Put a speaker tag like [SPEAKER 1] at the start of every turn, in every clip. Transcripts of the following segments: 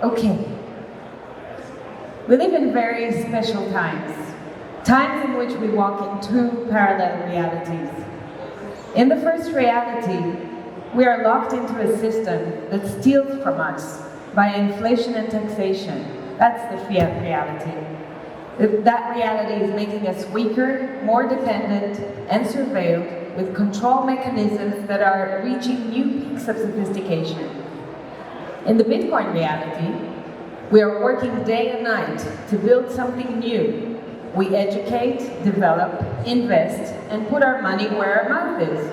[SPEAKER 1] Okay. We live in very special times. Times in which we walk in two parallel realities. In the first reality, we are locked into a system that steals from us by inflation and taxation. That's the fiat reality. That reality is making us weaker, more dependent, and surveilled with control mechanisms that are reaching new peaks of sophistication. In the Bitcoin reality, we are working day and night to build something new. We educate, develop, invest, and put our money where our mouth is.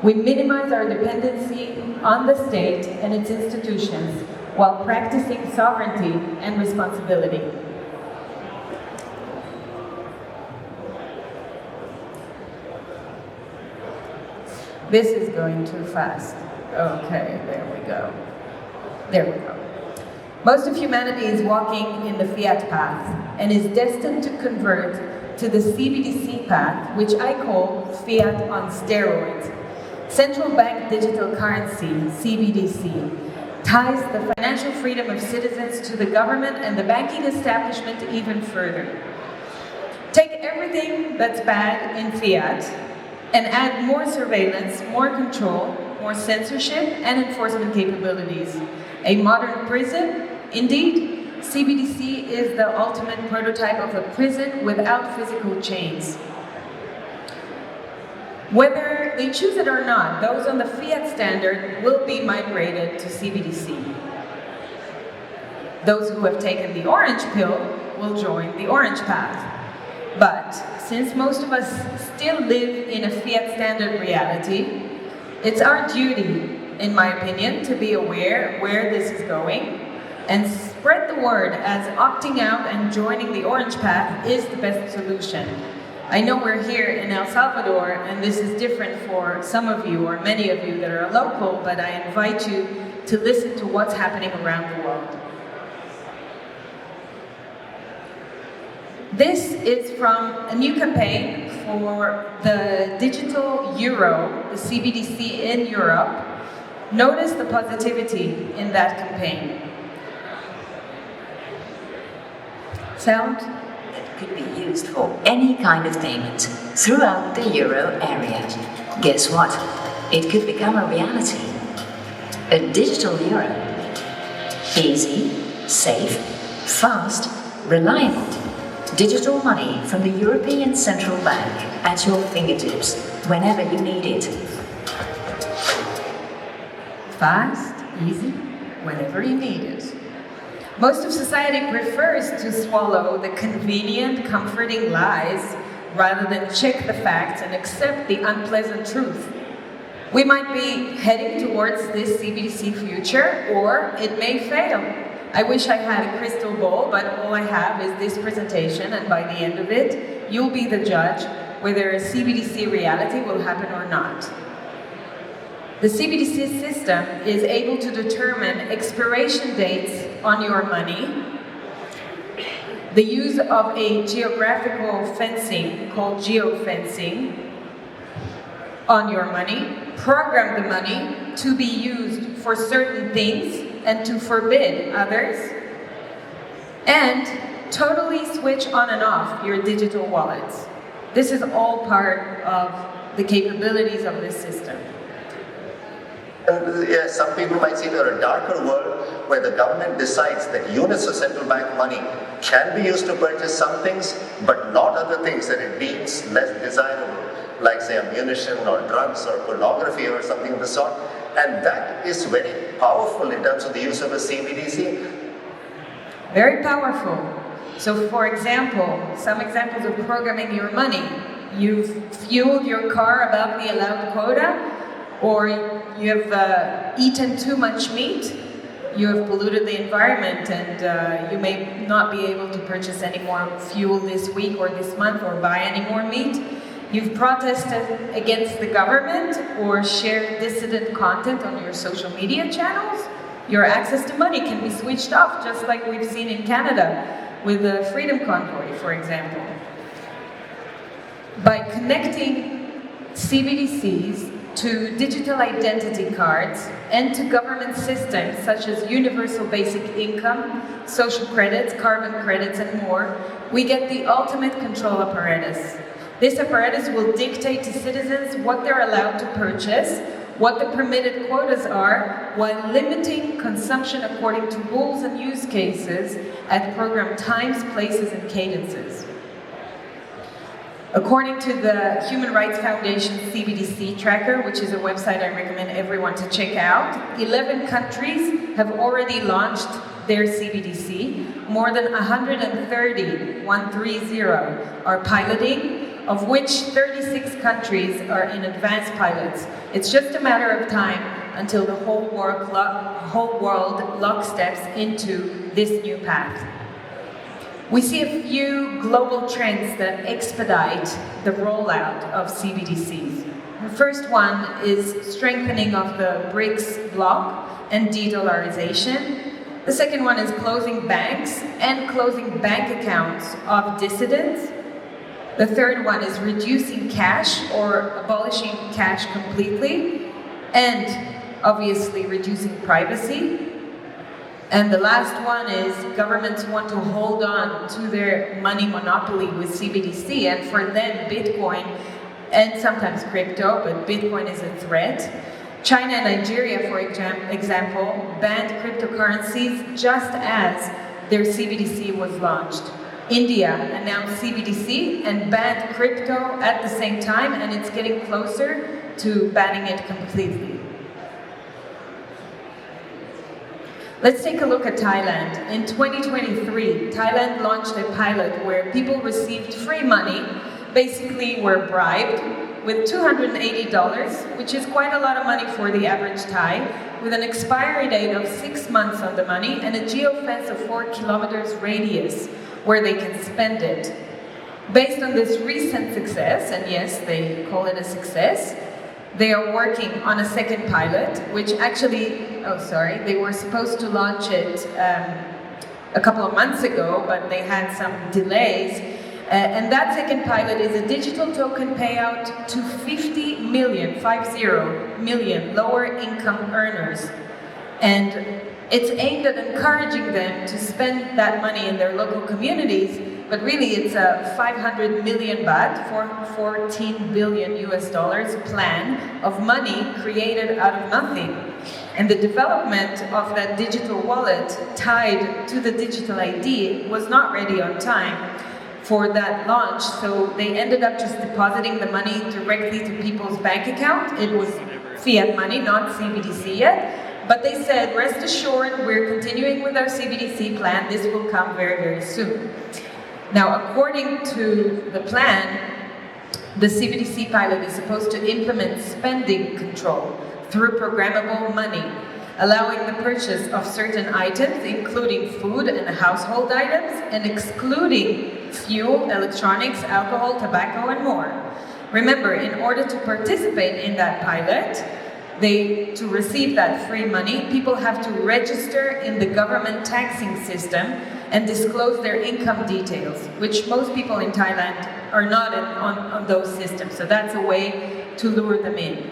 [SPEAKER 1] We minimize our dependency on the state and its institutions while practicing sovereignty and responsibility. This is going too fast. Okay, there we go. There we go. Most of humanity is walking in the fiat path and is destined to convert to the CBDC path, which I call fiat on steroids. Central Bank Digital Currencies, CBDC, ties the financial freedom of citizens to the government and the banking establishment even further. Take everything that's bad in fiat and add more surveillance, more control, more censorship, and enforcement capabilities. A modern prison? Indeed, CBDC is the ultimate prototype of a prison without physical chains. Whether they choose it or not, those on the fiat standard will be migrated to CBDC. Those who have taken the orange pill will join the orange path. But since most of us still live in a fiat standard reality, it's our duty, in my opinion, to be aware where this is going and spread the word as opting out and joining the orange path is the best solution. I know we're here in El Salvador and this is different for some of you or many of you that are local, but I invite you to listen to what's happening around the world. This is from a new campaign for the digital euro, the CBDC in Europe. Notice the positivity in that campaign. Sound?
[SPEAKER 2] That could be used for any kind of payment throughout the euro area. Guess what? It could become a reality. A digital euro. Easy, safe, fast, reliable. Digital money from the European Central Bank at your fingertips whenever you need it.
[SPEAKER 1] Fast, easy, whenever you need it. Most of society prefers to swallow the convenient, comforting lies rather than check the facts and accept the unpleasant truth. We might be heading towards this CBDC future, or it may fail. I wish I had a crystal ball, but all I have is this presentation, and by the end of it, you'll be the judge whether a CBDC reality will happen or not. The CBDC system is able to determine expiration dates on your money, the use of a geographical fencing called geofencing on your money, program the money to be used for certain things and to forbid others, and totally switch on and off your digital wallets. This is all part of the capabilities of this system.
[SPEAKER 3] Yeah, some people might say there are a darker world where the government decides that units of central bank money can be used to purchase some things, but not other things that it deems less desirable, like say ammunition or drugs or pornography or something of the sort. And that is very powerful in terms of the use of a CBDC.
[SPEAKER 1] Very powerful. So for example, some examples of programming your money. You've fueled your car above the allowed quota, or you have eaten too much meat, you have polluted the environment, and you may not be able to purchase any more fuel this week or this month or buy any more meat. You've protested against the government or shared dissident content on your social media channels. Your access to money can be switched off, just like we've seen in Canada with the Freedom Convoy, for example. By connecting CBDCs to digital identity cards, and to government systems such as universal basic income, social credits, carbon credits, and more, we get the ultimate control apparatus. This apparatus will dictate to citizens what they're allowed to purchase, what the permitted quotas are, while limiting consumption according to rules and use cases at program times, places, and cadences. According to the Human Rights Foundation CBDC tracker, which is a website I recommend everyone to check out, 11 countries have already launched their CBDC. More than 130 are piloting, of which 36 countries are in advanced pilots. It's just a matter of time until the whole world locksteps into this new path. We see a few global trends that expedite the rollout of CBDCs. The first one is strengthening of the BRICS bloc and de-dollarization. The second one is closing banks and closing bank accounts of dissidents. The third one is reducing cash or abolishing cash completely, and obviously reducing privacy. And the last one is governments want to hold on to their money monopoly with CBDC, and for them Bitcoin, and sometimes crypto, but Bitcoin is a threat. China and Nigeria, for example, banned cryptocurrencies just as their CBDC was launched. India announced CBDC and banned crypto at the same time, and it's getting closer to banning it completely. Let's take a look at Thailand. In 2023, Thailand launched a pilot where people received free money, basically were bribed, with $280, which is quite a lot of money for the average Thai, with an expiry date of 6 months on the money and a geofence of 4 kilometers radius where they can spend it. Based on this recent success, and yes, they call it a success, they are working on a second pilot, which actually, they were supposed to launch it a couple of months ago, but they had some delays. And that second pilot is a digital token payout to 50 million lower income earners. And it's aimed at encouraging them to spend that money in their local communities, but really it's a 500 million baht, for 14 billion US dollars plan of money created out of nothing. And the development of that digital wallet tied to the digital ID was not ready on time for that launch, so they ended up just depositing the money directly to people's bank account. It was fiat money, not CBDC yet. But they said, rest assured, we're continuing with our CBDC plan. This will come very, very soon. Now, according to the plan, the CBDC pilot is supposed to implement spending control through programmable money, allowing the purchase of certain items, including food and household items, and excluding fuel, electronics, alcohol, tobacco, and more. Remember, in order to participate in that pilot, to receive that free money, people have to register in the government taxing system and disclose their income details, which most people in Thailand are not on those systems. So that's a way to lure them in.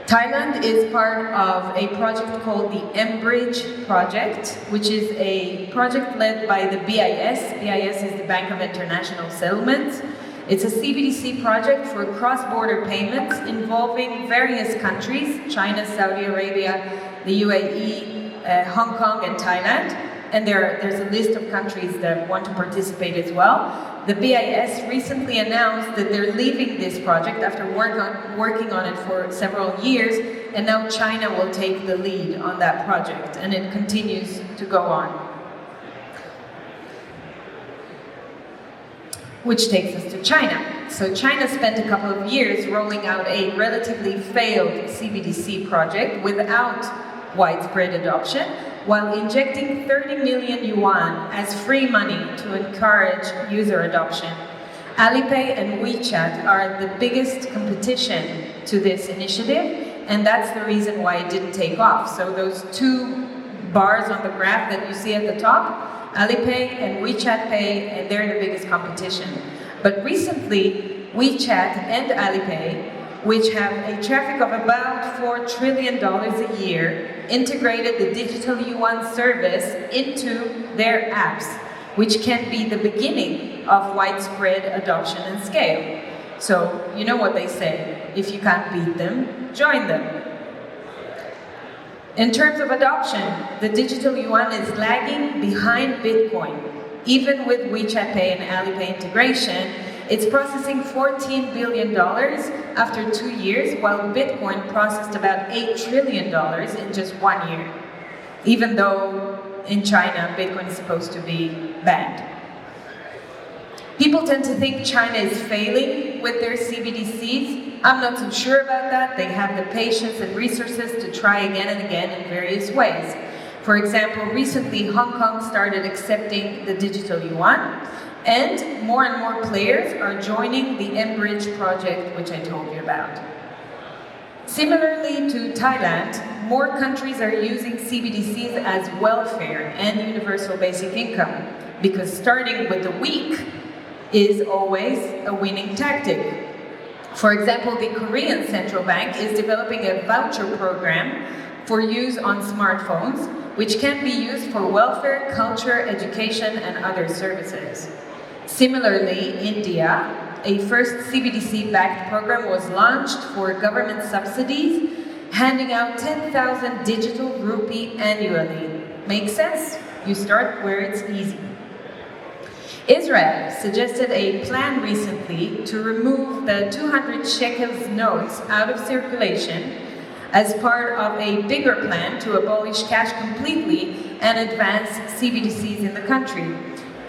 [SPEAKER 1] Thailand is part of a project called the mBridge project, which is a project led by the BIS. BIS is the Bank of International Settlements. It's a CBDC project for cross-border payments involving various countries, China, Saudi Arabia, the UAE, Hong Kong, and Thailand. And there's a list of countries that want to participate as well. The BIS recently announced that they're leaving this project after working on it for several years, and now China will take the lead on that project, and it continues to go on. Which takes us to China. So China spent a couple of years rolling out a relatively failed CBDC project without widespread adoption, while injecting 30 million yuan as free money to encourage user adoption. Alipay and WeChat are the biggest competition to this initiative, and that's the reason why it didn't take off. So those two bars on the graph that you see at the top, Alipay and WeChat Pay, and they're the biggest competition. But recently, WeChat and Alipay which have a traffic of about $4 trillion a year, integrated the digital yuan service into their apps, which can be the beginning of widespread adoption and scale. So, you know what they say, if you can't beat them, join them. In terms of adoption, the digital yuan is lagging behind Bitcoin. Even with WeChat Pay and Alipay integration, it's processing $14 billion after 2 years, while Bitcoin processed about $8 trillion in just 1 year, even though in China, Bitcoin is supposed to be banned. People tend to think China is failing with their CBDCs. I'm not so sure about that. They have the patience and resources to try again and again in various ways. For example, recently Hong Kong started accepting the digital yuan, and more players are joining the mBridge project, which I told you about. Similarly to Thailand, more countries are using CBDCs as welfare and universal basic income, because starting with the weak is always a winning tactic. For example, the Korean Central Bank is developing a voucher program for use on smartphones, which can be used for welfare, culture, education, and other services. Similarly, India, a first CBDC-backed program was launched for government subsidies, handing out 10,000 digital rupee annually. Makes sense? You start where it's easy. Israel suggested a plan recently to remove the 200 shekels notes out of circulation as part of a bigger plan to abolish cash completely and advance CBDCs in the country.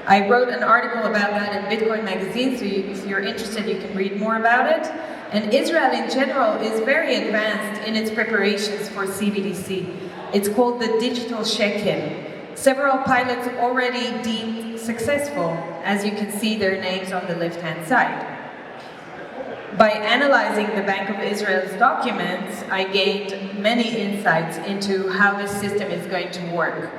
[SPEAKER 1] I wrote an article about that in Bitcoin magazine, so if you're interested, you can read more about it. And Israel in general is very advanced in its preparations for CBDC. It's called the digital shekel. Several pilots already deemed successful, as you can see their names on the left-hand side. By analyzing the Bank of Israel's documents, I gained many insights into how this system is going to work.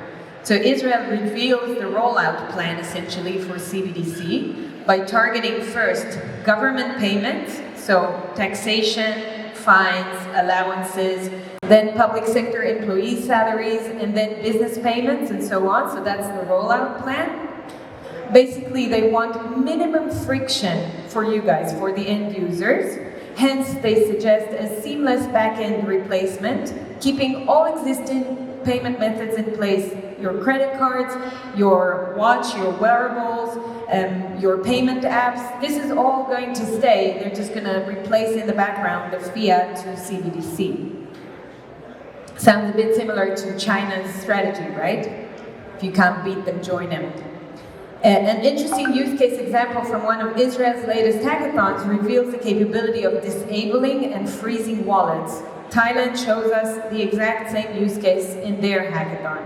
[SPEAKER 1] So Israel reveals the rollout plan essentially for CBDC by targeting first government payments, so taxation, fines, allowances, then public sector employee salaries, and then business payments and so on. So that's the rollout plan. Basically, they want minimum friction for you guys, for the end users. Hence, they suggest a seamless back-end replacement, keeping all existing payment methods in place. Your credit cards, your watch, your wearables, your payment apps. This is all going to stay. They're just going to replace in the background the fiat to CBDC. Sounds a bit similar to China's strategy, right? If you can't beat them, join them. An interesting use case example from one of Israel's latest hackathons reveals the capability of disabling and freezing wallets. Thailand shows us the exact same use case in their hackathon.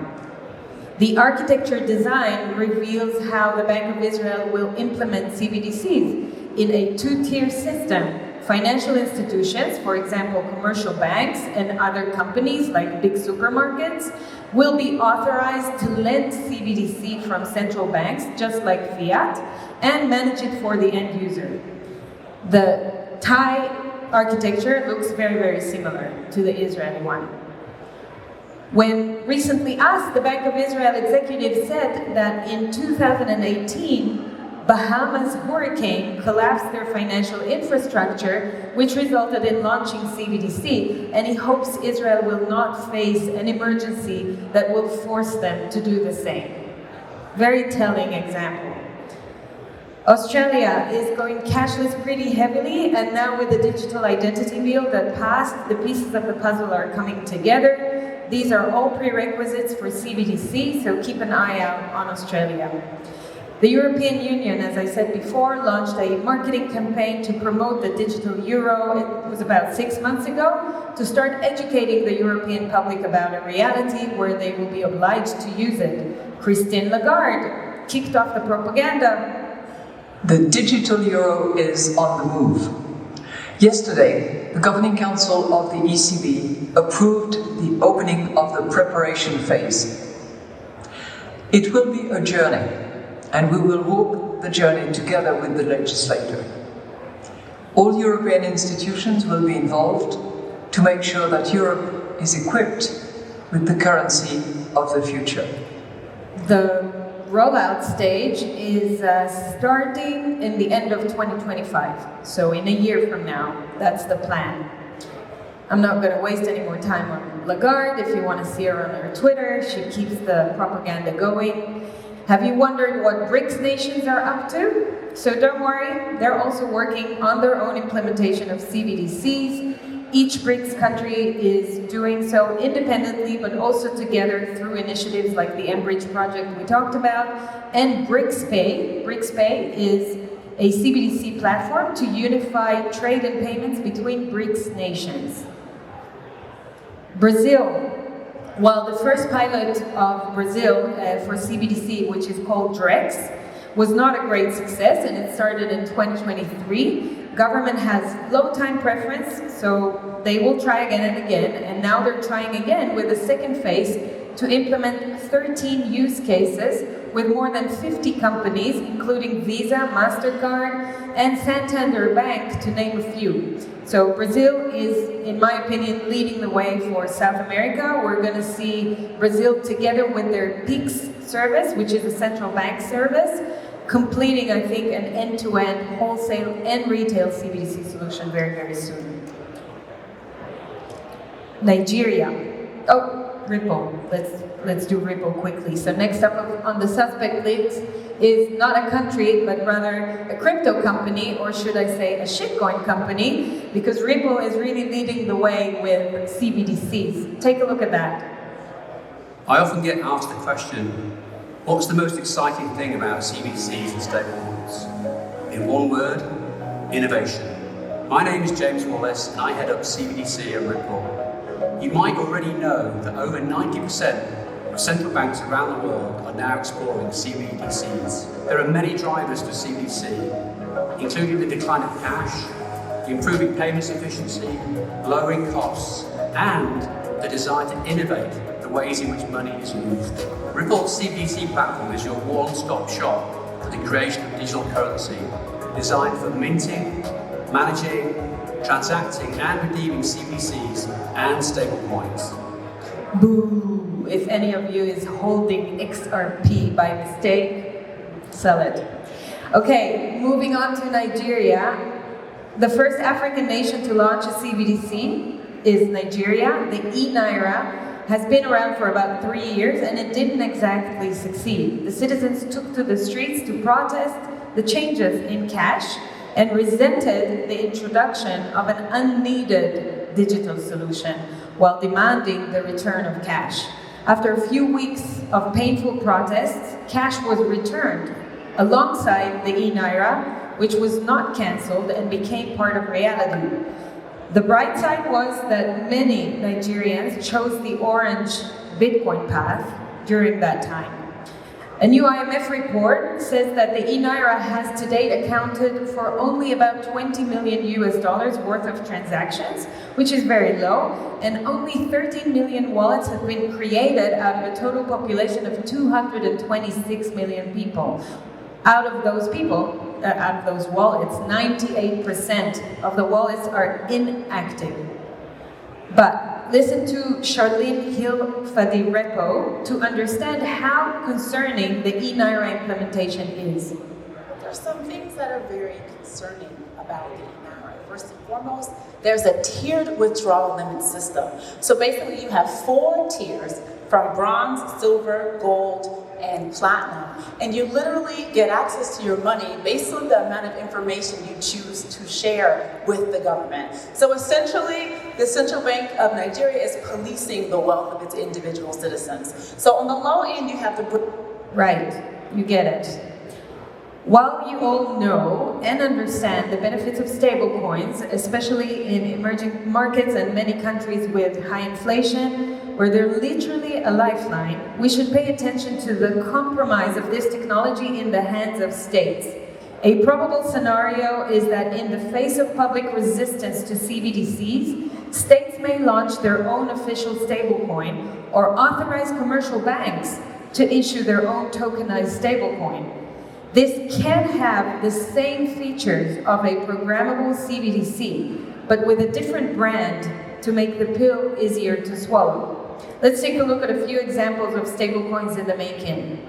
[SPEAKER 1] The architecture design reveals how the Bank of Israel will implement CBDCs in a two-tier system. Financial institutions, for example, commercial banks and other companies like big supermarkets, will be authorized to lend CBDC from central banks, just like fiat, and manage it for the end user. The Thai architecture looks very similar to the Israeli one. When recently asked, the Bank of Israel executive said that in 2018, Bahamas hurricane collapsed their financial infrastructure, which resulted in launching CBDC, and he hopes Israel will not face an emergency that will force them to do the same. Very telling example. Australia is going cashless pretty heavily, and now with the digital identity bill that passed, the pieces of the puzzle are coming together. These are all prerequisites for CBDC, so keep an eye out on Australia. The European Union, as I said before, launched a marketing campaign to promote the digital euro. It was about 6 months ago, to start educating the European public about a reality where they will be obliged to use it. Christine Lagarde kicked off the propaganda.
[SPEAKER 4] The digital euro is on the move. Yesterday, the Governing Council of the ECB approved the opening of the preparation phase. It will be a journey, and we will walk the journey together with the legislator. All European institutions will be involved to make sure that Europe is equipped with the currency of the future.
[SPEAKER 1] The rollout stage is starting in the end of 2025, so in a year from now. That's the plan. I'm not going to waste any more time on Lagarde. If you want to see her on her Twitter, she keeps the propaganda going. Have you wondered what BRICS nations are up to? So don't worry, they're also working on their own implementation of CBDCs. Each BRICS country is doing so independently, but also together through initiatives like the mBridge project we talked about, and BRICS Pay. BRICS Pay is a CBDC platform to unify trade and payments between BRICS nations. Brazil. Well, the first pilot of Brazil for CBDC, which is called DREX, was not a great success, and it started in 2023. Government has low time preference, so they will try again and again, and now they're trying again with a second phase to implement 13 use cases with more than 50 companies, including Visa, MasterCard, and Santander Bank, to name a few. So Brazil is, in my opinion, leading the way for South America. We're going to see Brazil together with their PIX service, which is a central bank service, completing, I think, an end-to-end wholesale and retail CBDC solution very, very soon. Nigeria. Oh, Ripple. Let's do Ripple quickly. So next up on the suspect list is not a country, but rather a crypto company, or should I say a shitcoin company, because Ripple is really leading the way with CBDCs. Take a look at that.
[SPEAKER 5] I often get asked the question, what's the most exciting thing about CBDCs and stablecoins? In one word, innovation. My name is James Wallace, and I head up CBDC at Ripple. You might already know that over 90% of central banks around the world are now exploring CBDCs. There are many drivers to CBDC, including the decline of cash, improving payments efficiency, lowering costs, and the desire to innovate the ways in which money is used. Ripple's CBDC platform is your one-stop shop for the creation of digital currency, designed for minting, managing, transacting and redeeming CBDCs and stablecoins.
[SPEAKER 1] Boo! If any of you is holding XRP by mistake, sell it. Okay, moving on to Nigeria. The first African nation to launch a CBDC is Nigeria. The e-Naira has been around for about 3 years and it didn't exactly succeed. The citizens took to the streets to protest the changes in cash and resented the introduction of an unneeded digital solution while demanding the return of cash. After a few weeks of painful protests, cash was returned alongside the e-Naira, which was not cancelled and became part of reality. The bright side was that many Nigerians chose the orange Bitcoin path during that time. A new IMF report says that the e-Naira has to date accounted for only about $20 million worth of transactions, which is very low, and only 13 million wallets have been created out of a total population of 226 million people. Out of those wallets, 98% of the wallets are inactive. But listen to Charlene Hill-Fadirepo to understand how concerning the e-Naira implementation is.
[SPEAKER 6] There's some things that are very concerning about the e-Naira. First and foremost, there's a tiered withdrawal limit system. So basically you have 4 tiers from bronze, silver, gold, and platinum. And you literally get access to your money based on the amount of information you choose to share with the government. So essentially, the Central Bank of Nigeria is policing the wealth of its individual citizens. So on the low end, you have the...
[SPEAKER 1] Right, you get it. While you all know and understand the benefits of stablecoins, especially in emerging markets and many countries with high inflation, where they're literally a lifeline, we should pay attention to the compromise of this technology in the hands of states. A probable scenario is that in the face of public resistance to CBDCs, states may launch their own official stablecoin or authorize commercial banks to issue their own tokenized stablecoin. This can have the same features of a programmable CBDC, but with a different brand to make the pill easier to swallow. Let's take a look at a few examples of stablecoins in the making.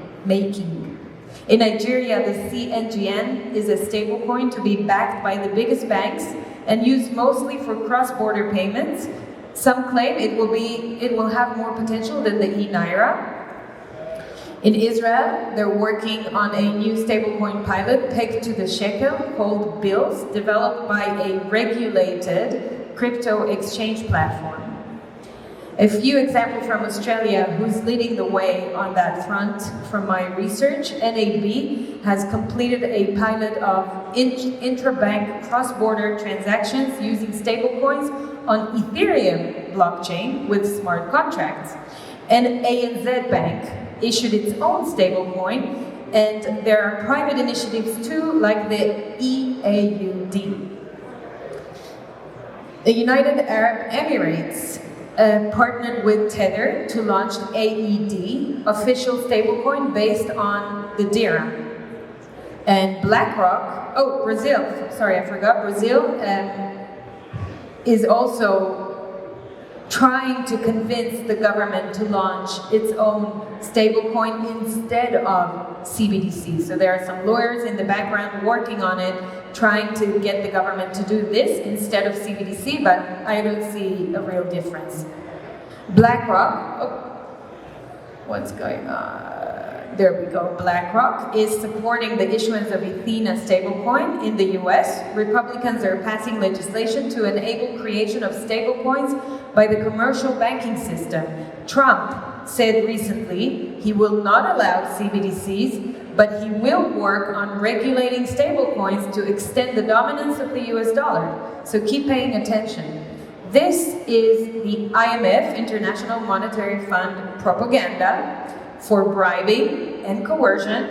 [SPEAKER 1] In Nigeria, the CNGN is a stablecoin to be backed by the biggest banks and used mostly for cross-border payments. Some claim it will have more potential than the e-Naira. In Israel, they're working on a new stablecoin pilot pegged to the shekel called Bills, developed by a regulated crypto exchange platform. A few examples from Australia, who's leading the way on that front from my research. NAB has completed a pilot of intra-bank cross-border transactions using stablecoins on Ethereum blockchain with smart contracts. And ANZ Bank issued its own stablecoin, and there are private initiatives too, like the EAUD. The United Arab Emirates partnered with Tether to launch AED, official stablecoin based on the dirham. And BlackRock, Brazil is also trying to convince the government to launch its own stablecoin instead of CBDC. So there are some lawyers in the background working on it, trying to get the government to do this instead of CBDC, but I don't see a real difference. BlackRock, what's going on? There we go. BlackRock is supporting the issuance of Ethena stablecoin in the US. Republicans are passing legislation to enable creation of stablecoins by the commercial banking system. Trump said recently he will not allow CBDCs, but he will work on regulating stablecoins to extend the dominance of the US dollar. So keep paying attention. This is the IMF, International Monetary Fund, propaganda for bribing and coercion,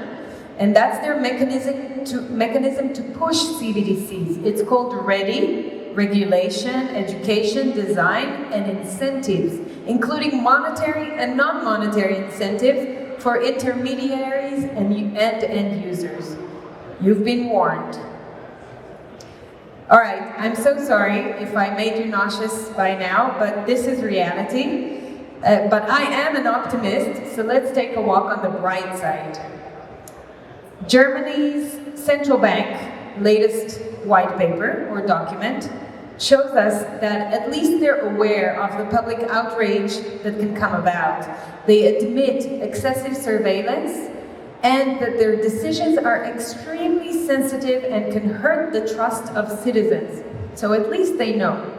[SPEAKER 1] and that's their mechanism to push CBDCs. It's called READY, regulation, education, design, and incentives, including monetary and non-monetary incentives for intermediaries and end users. You've been warned. All right, I'm so sorry if I made you nauseous by now, but this is reality. But I am an optimist, so let's take a walk on the bright side. Germany's Central Bank latest white paper or document shows us that at least they're aware of the public outrage that can come about. They admit excessive surveillance and that their decisions are extremely sensitive and can hurt the trust of citizens. So at least they know.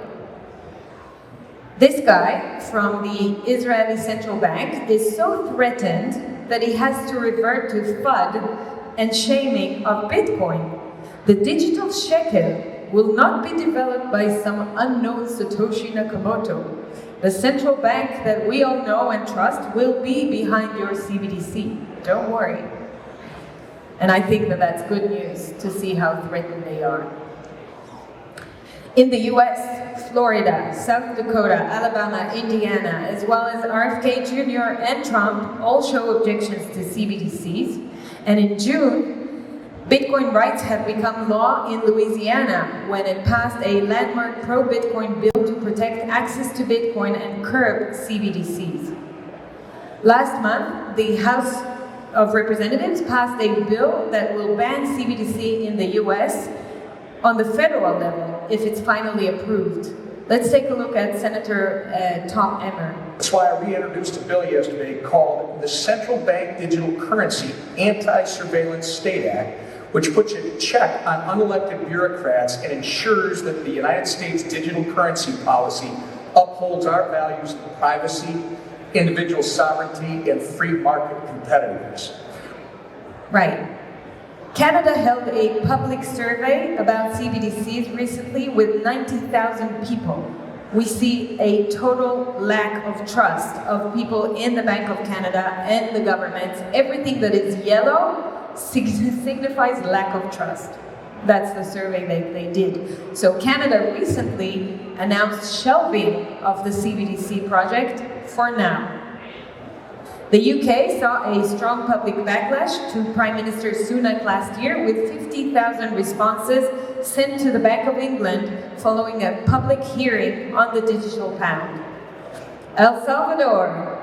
[SPEAKER 1] This guy from the Israeli Central Bank is so threatened that he has to revert to FUD and shaming of Bitcoin. The digital shekel will not be developed by some unknown Satoshi Nakamoto. The central bank that we all know and trust will be behind your CBDC. Don't worry. And I think that that's good news to see how threatened they are. In the US, Florida, South Dakota, Alabama, Indiana, as well as RFK Jr. and Trump all show objections to CBDCs. And in June, Bitcoin rights have become law in Louisiana when it passed a landmark pro-Bitcoin bill to protect access to Bitcoin and curb CBDCs. Last month, the House of Representatives passed a bill that will ban CBDC in the US on the federal level if it's finally approved. Let's take a look at Senator Tom Emmer.
[SPEAKER 7] That's why I reintroduced a bill yesterday called the Central Bank Digital Currency Anti-Surveillance State Act, which puts a check on unelected bureaucrats and ensures that the United States digital currency policy upholds our values of privacy, individual sovereignty, and free market competitiveness.
[SPEAKER 1] Right. Canada held a public survey about CBDCs recently with 90,000 people. We see a total lack of trust of people in the Bank of Canada and the governments. Everything that is yellow signifies lack of trust. That's the survey they did. So Canada recently announced shelving of the CBDC project for now. The UK saw a strong public backlash to Prime Minister Sunak last year, with 50,000 responses sent to the Bank of England following a public hearing on the digital pound. El Salvador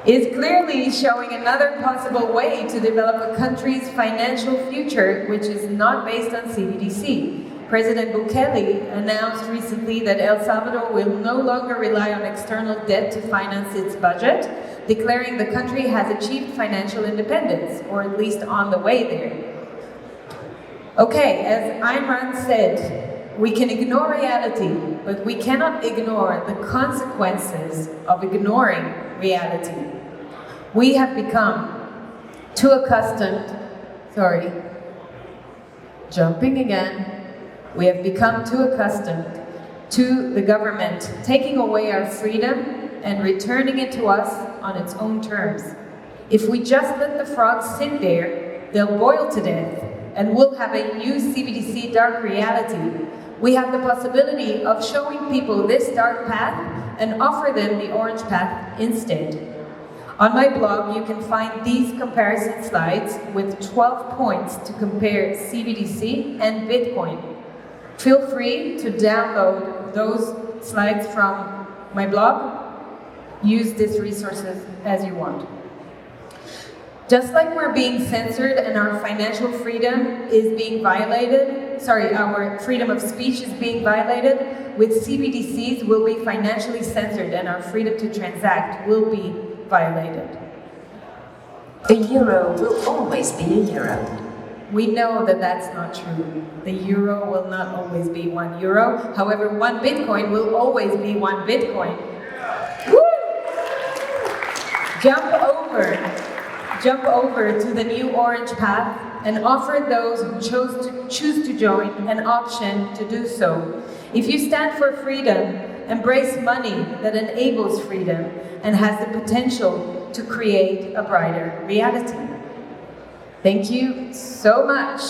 [SPEAKER 1] is clearly showing another possible way to develop a country's financial future, which is not based on CBDC. President Bukele announced recently that El Salvador will no longer rely on external debt to finance its budget, declaring the country has achieved financial independence, or at least on the way there. Okay, as Ayn Rand said, we can ignore reality, but we cannot ignore the consequences of ignoring reality. We have become too accustomed, we have become too accustomed to the government taking away our freedom and returning it to us on its own terms. If we just let the frogs sit there, they'll boil to death, and we'll have a new CBDC dark reality. We have the possibility of showing people this dark path and offer them the orange path instead. On my blog, you can find these comparison slides with 12 points to compare CBDC and Bitcoin. Feel free to download those slides from my blog. Use these resources as you want. Just like we're being censored and our financial freedom is being violated, our freedom of speech is being violated, with CBDCs we'll be financially censored and our freedom to transact will be violated.
[SPEAKER 2] A euro will always be a euro.
[SPEAKER 1] We know that that's not true. The euro will not always be 1 euro. However, 1 Bitcoin will always be 1 Bitcoin. Woo! Jump over to the new orange path and offer those who choose to join an option to do so. If you stand for freedom, embrace money that enables freedom and has the potential to create a brighter reality. Thank you so much.